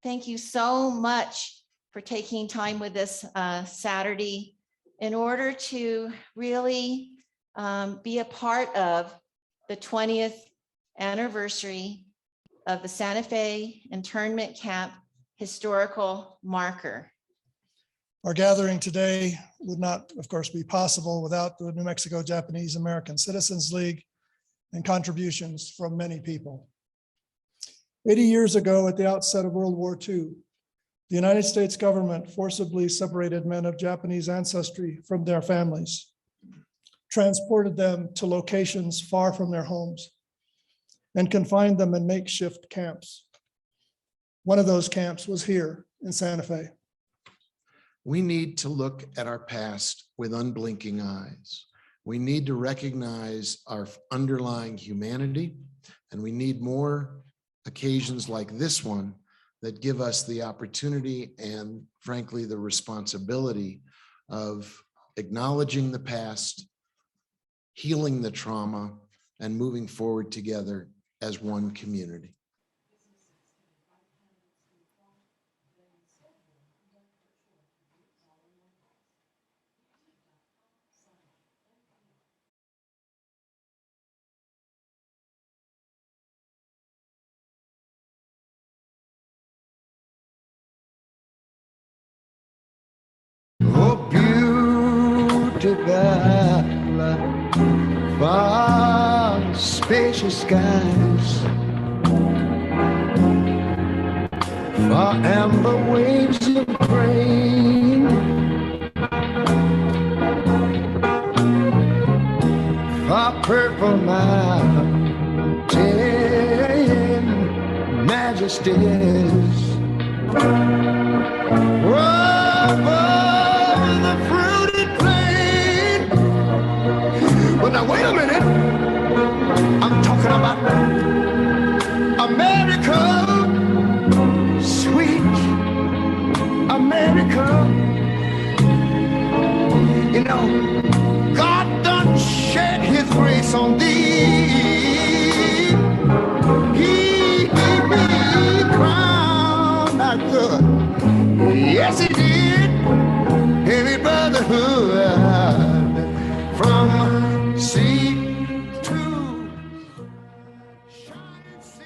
thank you so much for taking time with this Saturday in order to really be a part of the 20th anniversary of the Santa Fe internment camp historical marker. Our gathering today would not, of course, be possible without the New Mexico Japanese American Citizens League and contributions from many people. 80 years ago, at the outset of World War II, the United States government forcibly separated men of Japanese ancestry from their families, transported them to locations far from their homes, and confined them in makeshift camps. One of those camps was here in Santa Fe. We need to look at our past with unblinking eyes. We need to recognize our underlying humanity, and we need more occasions like this one that give us the opportunity and, frankly, the responsibility of acknowledging the past, healing the trauma, and moving forward together as one community. Oh, beautiful, far spacious skies, far amber waves of grain, far purple mountain majesties. But now wait a minute, I'm talking about America, sweet America. You know, God done shed his grace on thee. He crowned our good. Yes, he did. Heavy brotherhood from sea to shining sea.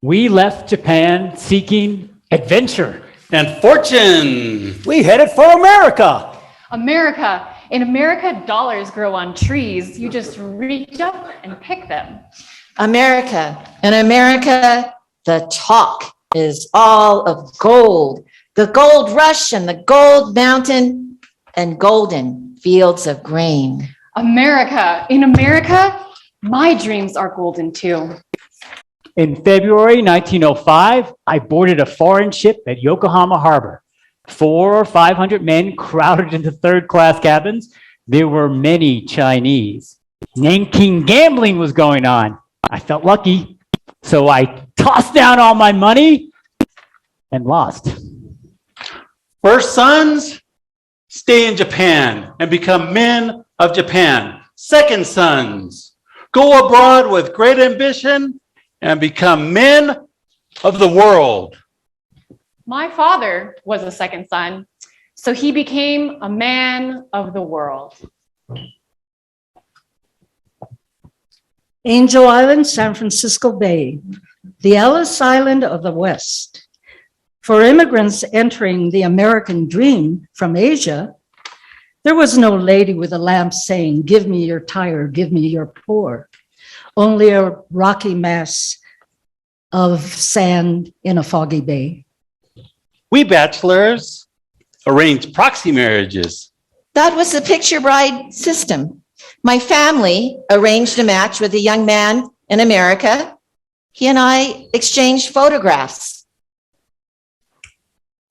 We left Japan seeking adventure and fortune. We headed for America. America. In America, dollars grow on trees. You just reach up and pick them. America. In America, the talk is all of gold. The gold rush and the gold mountain and golden fields of grain. America. In America, my dreams are golden too. In February 1905, I boarded a foreign ship at Yokohama Harbor. 400 or 500 men crowded into third-class cabins. There were many Chinese. Nanking gambling was going on. I felt lucky, so I tossed down all my money and lost. First sons, stay in Japan and become men of Japan. Second sons, go abroad with great ambition and become men of the world. My father was a second son, so he became a man of the world. Angel Island, San Francisco Bay, the Ellis Island of the West. For immigrants entering the American dream from Asia, there was no lady with a lamp saying, "Give me your tired, give me your poor." Only a rocky mass of sand in a foggy bay. We bachelors arranged proxy marriages. That was the picture bride system. My family arranged a match with a young man in America. He and I exchanged photographs.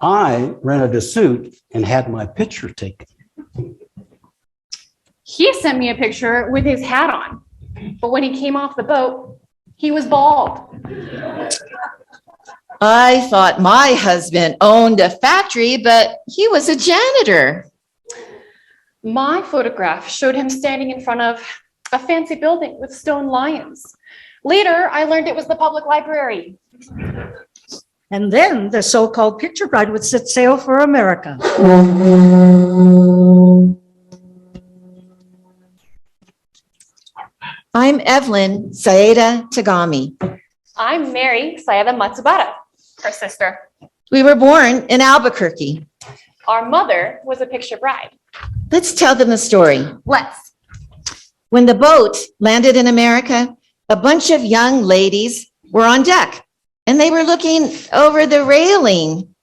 I rented a suit and had my picture taken. He sent me a picture with his hat on, but when he came off the boat, he was bald. I thought my husband owned a factory, but he was a janitor. My photograph showed him standing in front of a fancy building with stone lions. Later, I learned it was the public library. And then the so-called picture bride would set sail for America. I'm Evelyn Saeda Tagami. I'm Mary Sayada Matsubara, her sister. We were born in Albuquerque. Our mother was a picture bride. Let's tell them the story. Let's. When the boat landed in America, a bunch of young ladies were on deck and they were looking over the railing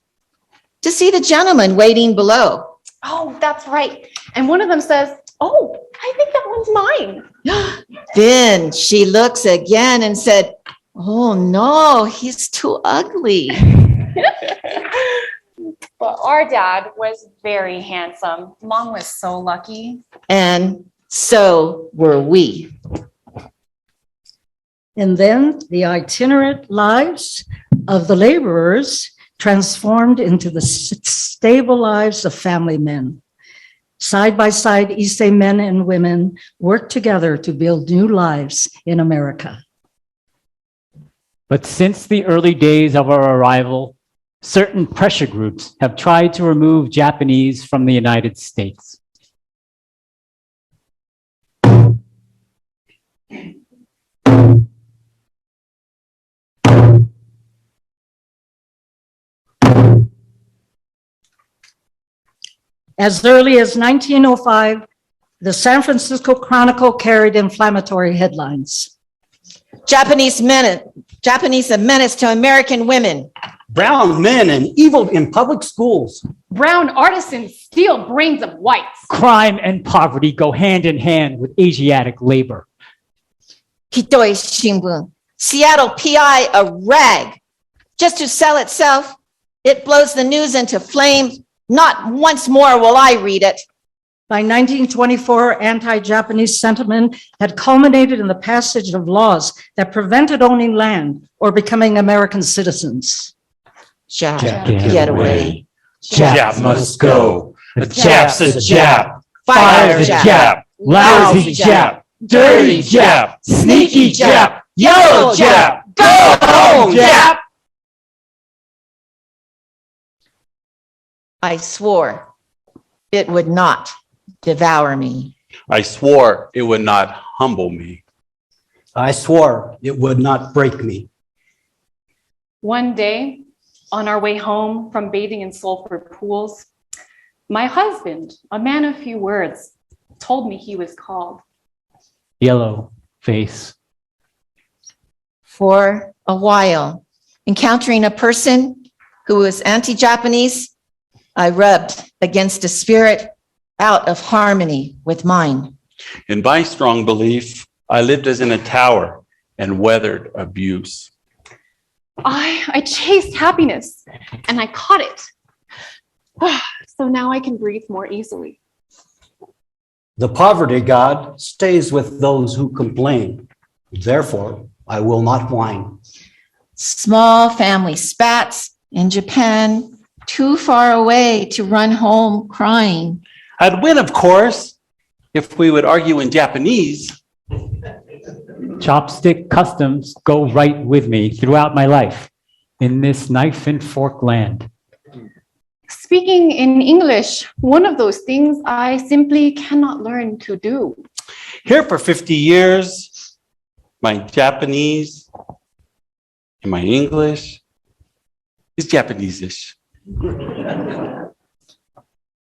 to see the gentleman waiting below. Oh, that's right. And one of them says, "Oh, I think that one's mine." Then she looks again and said, "Oh no, he's too ugly." But our dad was very handsome. Mom was so lucky. And so were we. And then the itinerant lives of the laborers transformed into the stable lives of family men. Side by side, East Bay men and women worked together to build new lives in America. But since the early days of our arrival, certain pressure groups have tried to remove Japanese from the United States. As early as 1905, the San Francisco Chronicle carried inflammatory headlines. Japanese a menace to American women. Brown men and evil in public schools. Brown artisans steal brains of whites. Crime and poverty go hand in hand with Asiatic labor. Hitoi Shimbun, Seattle PI a rag. Just to sell itself, it blows the news into flames. Not once more will I read it. By 1924, anti-Japanese sentiment had culminated in the passage of laws that prevented owning land or becoming American citizens. Jap, Jap, get away. Jap must go. A Jap's a Jap. Fire Fire's a Jap. Jap. Lousy Jap. Dirty Jap. Sneaky Jap. Yellow Jap. Go home, Jap. I swore it would not devour me. I swore it would not humble me. I swore it would not break me. One day, on our way home from bathing in sulfur pools, my husband, a man of few words, told me he was called. Yellow face. For a while, encountering a person who was anti-Japanese, I rubbed against a spirit out of harmony with mine. In my strong belief, I lived as in a tower and weathered abuse. I chased happiness and I caught it. So now I can breathe more easily. The poverty god stays with those who complain. Therefore, I will not whine. Small family spats in Japan, too far away to run home crying. I'd win, of course, if we would argue in Japanese. Chopstick customs go right with me throughout my life in this knife and fork land. Speaking in English, one of those things I simply cannot learn to do. Here for 50 years, my Japanese and my English is Japanese-ish.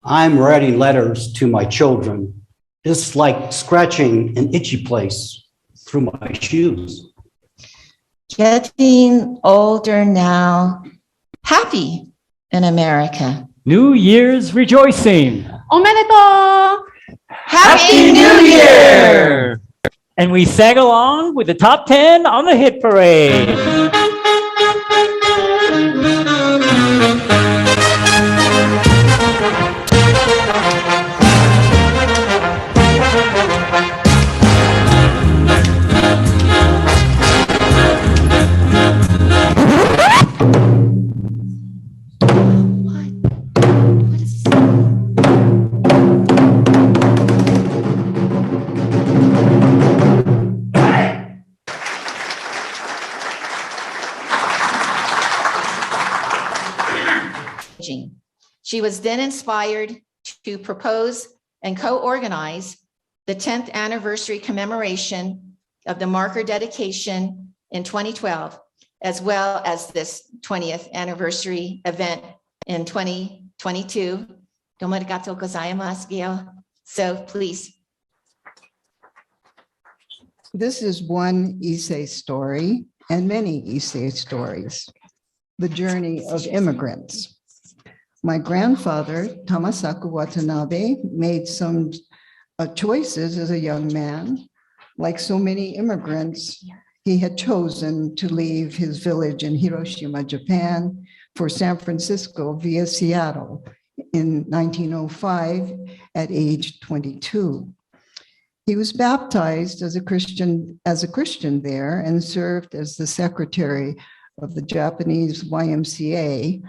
I'm writing letters to my children. It's like scratching an itchy place through my shoes. Getting older now, happy in America. New Year's rejoicing. Omedetou! Happy New Year! And we sang along with the top 10 on the hit parade. She was then inspired to propose and co-organize the 10th anniversary commemoration of the marker dedication in 2012, as well as this 20th anniversary event in 2022. Domo arigatou gozaimasu, Gail. So please. This is one Issei story and many Issei stories, the journey of immigrants. My grandfather, Tamasaku Watanabe, made some choices as a young man. Like so many immigrants, he had chosen to leave his village in Hiroshima, Japan, for San Francisco via Seattle in 1905 at age 22. He was baptized as a Christian there and served as the secretary of the Japanese YMCA